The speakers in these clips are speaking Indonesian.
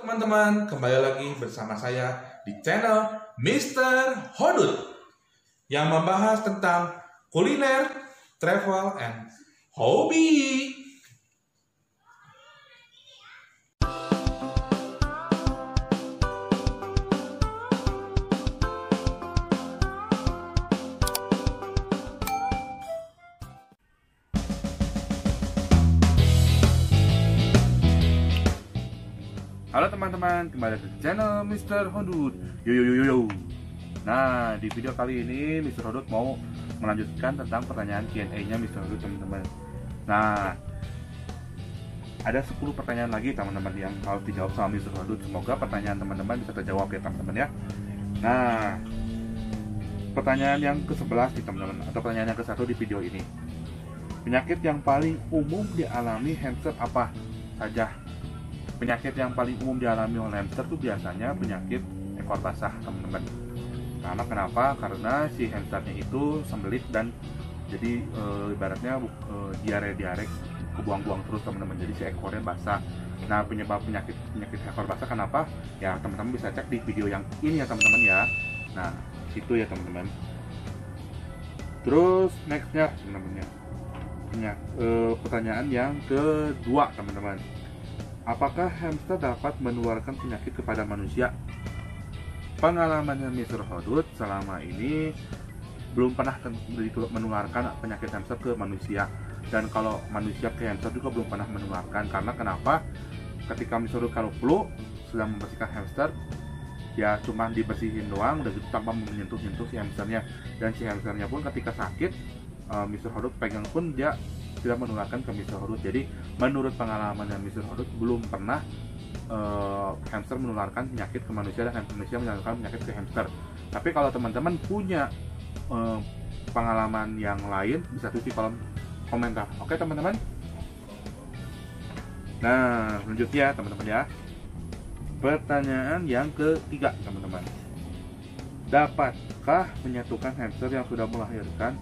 teman-teman, kembali lagi bersama saya di channel Mr. Hodut yang membahas tentang kuliner, travel, and hobi. Halo teman-teman, kembali ke channel Mr. Hodut. Yo. Nah, di video kali ini Mr. Hodut mau melanjutkan tentang pertanyaan Q&A-nya Mr. Hodut, teman-teman. Nah, ada 10 pertanyaan lagi teman-teman yang harus dijawab sama Mr. Hodut. Semoga pertanyaan teman-teman bisa terjawab ya teman-teman ya. Nah, pertanyaan yang ke-11 nih teman-teman, atau pertanyaan yang ke-1 di video ini. Penyakit yang paling umum dialami hamster apa saja? Penyakit yang paling umum dialami oleh hamster itu biasanya penyakit ekor basah teman-teman. Karena kenapa? Karena si hamsternya itu sembelit dan jadi ibaratnya diare kebuang-buang terus teman-teman. Jadi si ekornya basah. Nah, penyebab penyakit ekor basah kenapa? Ya teman-teman bisa cek di video yang ini ya teman-teman ya. Nah itu ya teman-teman. Terus nextnya teman-teman ya. Pertanyaan yang kedua teman-teman. Apakah hamster dapat menularkan penyakit kepada manusia? Pengalamannya Mr. Hodut selama ini belum pernah menularkan penyakit hamster ke manusia. Dan kalau manusia ke hamster juga belum pernah menularkan. Karena kenapa? Ketika Mr. Hodut kalau flu sedang membersihkan hamster, ya cuma dibersihin doang, udah gitu tanpa menyentuh-nyentuh si hamsternya. Dan si hamsternya pun ketika sakit, Mr. Hodut pegang pun dia tidak menularkan ke Mr. Hodut. Jadi menurut pengalaman yang Mr. Hodut belum pernah hamster menularkan penyakit ke manusia dan manusia menularkan penyakit ke hamster. Tapi kalau teman-teman punya pengalaman yang lain bisa tulis di kolom komentar. Oke teman-teman. Nah selanjutnya teman-teman ya, pertanyaan yang ketiga teman-teman. Dapatkah menyatukan hamster yang sudah melahirkan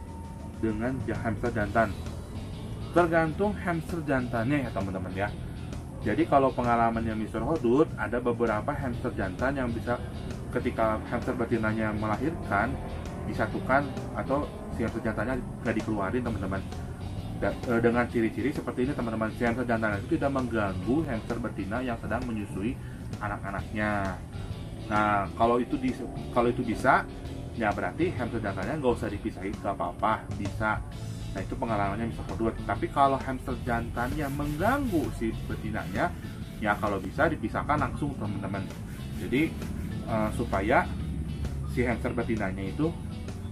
dengan hamster jantan? Tergantung hamster jantannya ya teman-teman ya. Jadi kalau pengalamannya Mr. Hodut, ada beberapa hamster jantan yang bisa ketika hamster betinanya melahirkan disatukan atau si hamster jantannya gak dikeluarin teman-teman. Dengan ciri-ciri seperti ini teman-teman, si hamster jantan itu tidak mengganggu hamster betina yang sedang menyusui anak-anaknya. Nah kalau itu bisa, ya berarti hamster jantannya nggak usah dipisahin, gak apa-apa, bisa. Nah itu pengalamannya Mr. Hodut. Tapi kalau hamster jantannya mengganggu si betinanya, ya kalau bisa dipisahkan langsung teman-teman. Jadi supaya si hamster betinanya itu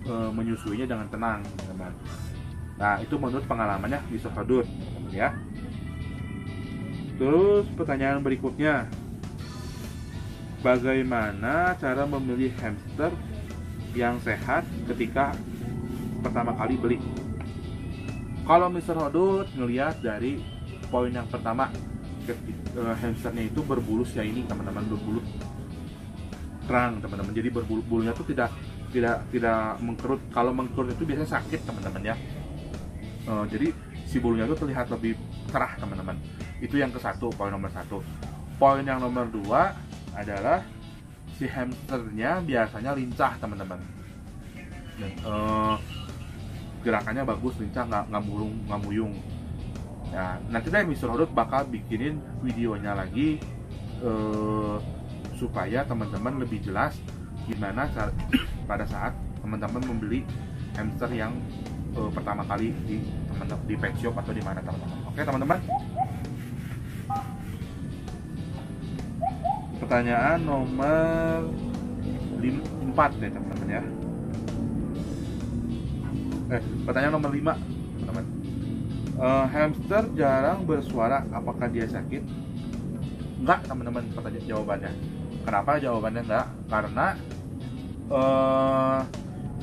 menyusuinya dengan tenang teman-teman. Nah itu menurut pengalamannya Mr. Hodut teman-teman ya. Terus pertanyaan berikutnya, bagaimana cara memilih hamster yang sehat ketika pertama kali beli? Kalau Mr. Hodut ngelihat dari poin yang pertama, hamsternya itu berbulu shiny teman-teman, berbulu terang teman-teman. Jadi bulunya tuh tidak mengkerut. Kalau mengkerut itu biasanya sakit teman-teman ya. Jadi si bulunya itu terlihat lebih cerah teman-teman. Itu yang ke-1, poin nomor 1. Poin yang nomor 2 adalah si hamsternya biasanya lincah teman-teman. Gerakannya bagus, lincah, nggak muyung. Ya, nanti deh Mr. Hodut bakal bikinin videonya lagi supaya teman-teman lebih jelas gimana pada saat teman-teman membeli hamster yang pertama kali di pet shop atau di mana teman-teman. Oke teman-teman. Pertanyaan nomor 4 deh teman-teman ya. Pertanyaan nomor 5 teman-teman. Hamster jarang bersuara, apakah dia sakit? Enggak teman-teman, pertanyaan jawabannya. Kenapa jawabannya enggak? Karena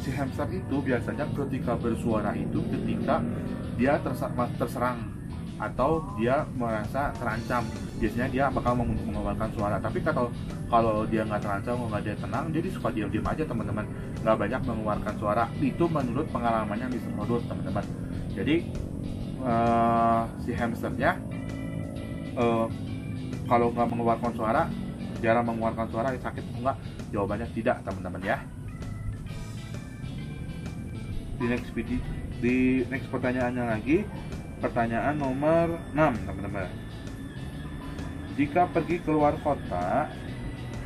si hamster itu biasanya ketika bersuara itu ketika dia terserang atau dia merasa terancam. Biasanya dia bakal mengeluarkan suara. Tapi kalau dia nggak terancam, nggak dia tenang, jadi suka diam-diam aja teman-teman, nggak banyak mengeluarkan suara. Itu menurut pengalamannya Mr. Hodut teman-teman. Jadi si hamsternya kalau nggak mengeluarkan suara, jarang mengeluarkan suara, sakit atau enggak? Jawabannya tidak teman-teman ya. Di next pertanyaannya lagi, pertanyaan nomor 6 teman-teman. Jika pergi keluar kota,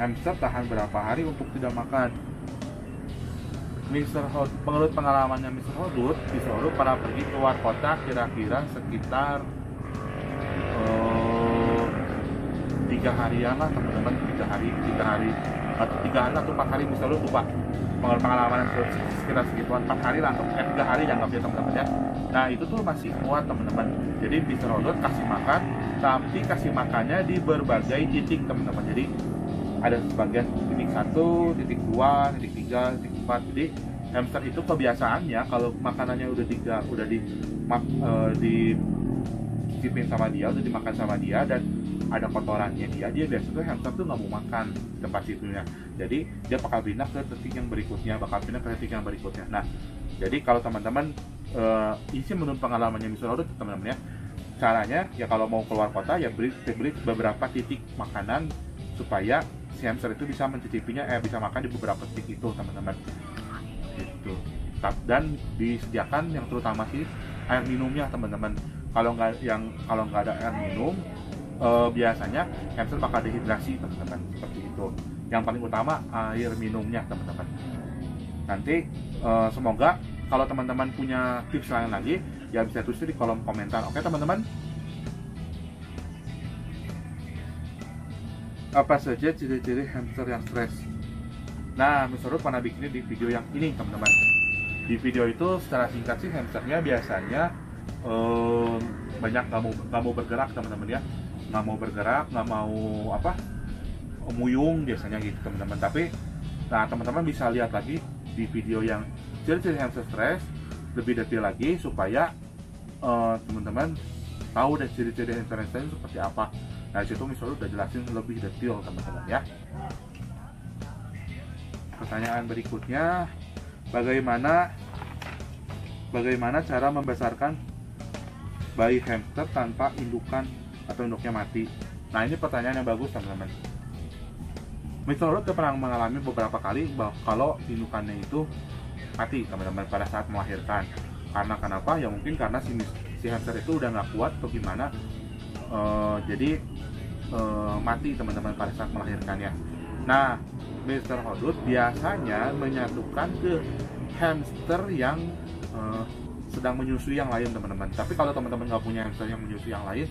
hamster tahan berapa hari untuk tidak makan? Menurut pengalamannya Mr. Hodut, pada pergi keluar kota kira-kira sekitar 3 harian lah teman-teman, 3 hari atau 4 hari, Mr. Hodut lupa. Pengalaman sekitar segituan, 4 hari lah atau 3 hari yang ya teman-teman ya. Nah itu tuh masih kuat teman-teman. Jadi Mr. Hodut kasih makan, tapi kasih makannya di berbagai titik teman-teman. Jadi ada sebagian titik 1, titik 2, titik 3, titik 4. Jadi hamster itu kebiasaannya kalau makanannya udah dicicipin sama dia, udah dimakan sama dia, dan ada kotorannya dia biasanya hamster tuh nggak mau makan tempat itunya. Jadi dia bakal pindah ke titik yang berikutnya, Nah, jadi kalau teman-teman ini sih menurut pengalamannya Mr. Hodut teman-teman ya, caranya ya kalau mau keluar kota ya beri beberapa titik makanan supaya si hamster itu bisa mencicipinya, bisa makan di beberapa titik itu teman-teman. Gitu. Dan disediakan yang terutama sih air minumnya teman-teman. Kalau nggak ada air minum, biasanya hamster bakal dehidrasi teman-teman, seperti itu. Yang paling utama air minumnya teman-teman. Nanti semoga kalau teman-teman punya tips lain lagi ya bisa tulis di kolom komentar. Oke teman-teman. Apa saja ciri-ciri hamster yang stres? Nah, Mr. Hodut pernah bikin di video yang ini teman-teman. Di video itu secara singkat sih hamsternya biasanya banyak nggak mau bergerak teman-teman ya, nggak mau muyung biasanya gitu teman-teman. Tapi nah teman-teman bisa lihat lagi di video yang ciri-ciri hamster stres lebih detail lagi supaya teman-teman tahu deh ciri-ciri hamster stres seperti apa. Nah disitu Mr. Hodut udah jelasin lebih detail teman-teman ya. Pertanyaan berikutnya, bagaimana cara membesarkan bayi hamster tanpa indukan atau induknya mati? Nah ini pertanyaan yang bagus teman-teman. Mr. Hodut pernah mengalami beberapa kali kalau indukannya itu mati teman-teman pada saat melahirkan. Karena kenapa? Ya mungkin karena si hamster itu udah nggak kuat atau gimana, jadi mati teman-teman pada saat melahirkannya. Nah Mr. Hodut biasanya menyatukan ke hamster yang sedang menyusui yang lain teman-teman. Tapi kalau teman-teman nggak punya hamster yang menyusui yang lain,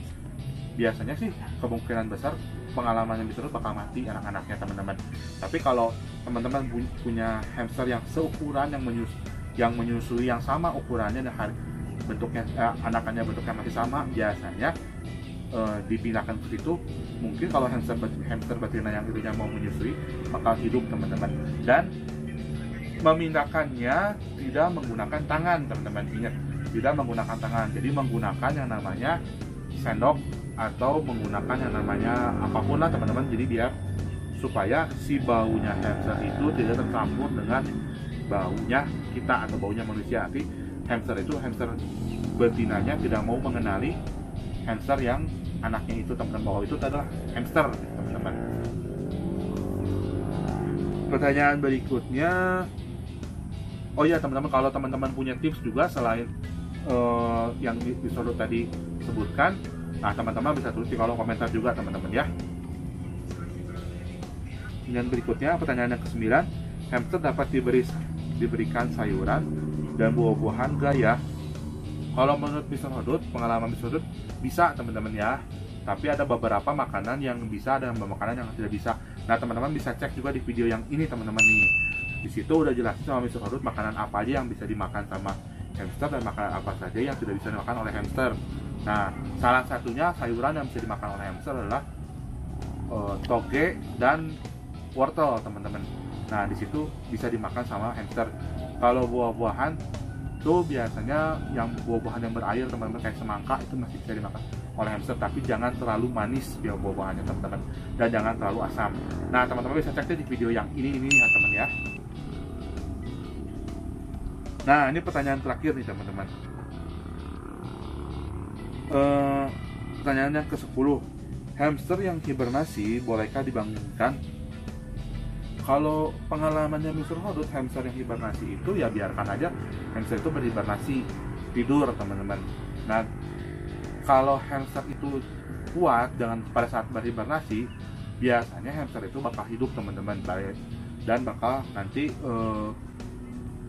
biasanya sih kemungkinan besar pengalamannya Mr. Hodut bakal mati anak-anaknya teman-teman. Tapi kalau teman-teman punya hamster yang seukuran yang menyusui yang sama ukurannya dan bentuknya anakannya bentuknya masih sama, biasanya dipindahkan ke situ. Mungkin kalau hamster betina yang itunya mau menyusui bakal hidup teman-teman. Dan memindahkannya tidak menggunakan tangan teman-teman, ingat, tidak menggunakan tangan. Jadi menggunakan yang namanya sendok atau menggunakan yang namanya apapun lah teman-teman. Jadi biar supaya si baunya hamster itu tidak tercampur dengan baunya kita atau baunya manusia. Tapi hamster betinanya tidak mau mengenali hamster yang anaknya itu teman-teman, bahwa itu adalah hamster teman-teman. Pertanyaan berikutnya, oh ya teman-teman, kalau teman-teman punya tips juga selain yang Mr. Hodut tadi sebutkan, nah teman-teman bisa tulis di kolom komentar juga teman-teman ya. Dan berikutnya pertanyaan yang ke-9, hamster dapat diberikan sayuran dan buah-buahan gak ya? Kalau menurut Mr. Hodut, pengalaman Mr. Hodut bisa teman-teman ya. Tapi ada beberapa makanan yang bisa dan makanan yang tidak bisa. Nah teman-teman bisa cek juga di video yang ini teman-teman nih. Di situ udah jelasin sama Mr. Hodut makanan apa aja yang bisa dimakan sama hamster dan makanan apa saja yang tidak bisa dimakan oleh hamster. Nah salah satunya sayuran yang bisa dimakan oleh hamster adalah toge dan wortel teman-teman. Nah di situ bisa dimakan sama hamster. Kalau buah-buahan tuh biasanya yang buah-buahan yang berair teman-teman, kayak semangka itu masih bisa dimakan oleh hamster, tapi jangan terlalu manis ya buah-buahannya teman-teman, dan jangan terlalu asam. Nah teman-teman bisa cek di video yang ini ya teman ya. Nah ini pertanyaan terakhir nih teman-teman. Pertanyaan yang ke-10, hamster yang hibernasi bolehkah dibangunkan? Kalau pengalamannya Mr. Hodut, hamster yang hibernasi itu ya biarkan aja hamster itu berhibernasi, tidur teman-teman. Nah, kalau hamster itu kuat pada saat berhibernasi, biasanya hamster itu bakal hidup teman-teman, baik, dan bakal nanti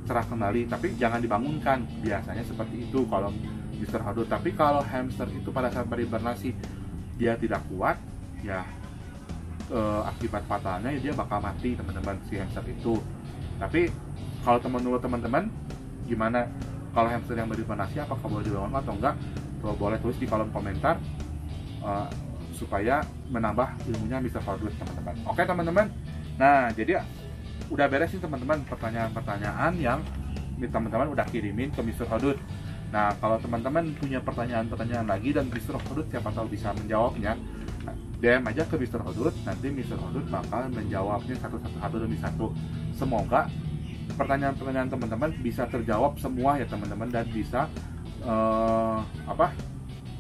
cerah kembali, tapi jangan dibangunkan, biasanya seperti itu kalau Mr. Hodut. Tapi kalau hamster itu pada saat berhibernasi dia tidak kuat, ya akibat fatalnya dia bakal mati teman-teman, si hamster itu. Tapi kalau teman-teman gimana, kalau hamster yang berhibernasi apakah boleh dibangun atau enggak? Kalau boleh tulis di kolom komentar supaya menambah ilmunya Mr. Hodut teman-teman. Oke teman-teman, nah jadi udah beres nih teman-teman pertanyaan-pertanyaan yang teman-teman udah kirimin ke Mr. Hodut. Nah, kalau teman-teman punya pertanyaan-pertanyaan lagi dan Mr. Hodut siapa tahu bisa menjawabnya, DM aja ke Mr. Hodut, nanti Mr. Hodut bakal menjawabnya satu demi satu. Semoga pertanyaan-pertanyaan teman-teman bisa terjawab semua ya teman-teman, dan bisa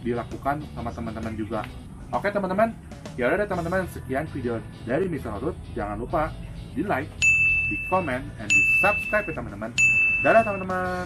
dilakukan sama teman-teman juga. Oke teman-teman, ya udah teman-teman, sekian video dari Mr. Hodut. Jangan lupa di like, di komen, dan di subscribe ya teman-teman. Dadah teman-teman.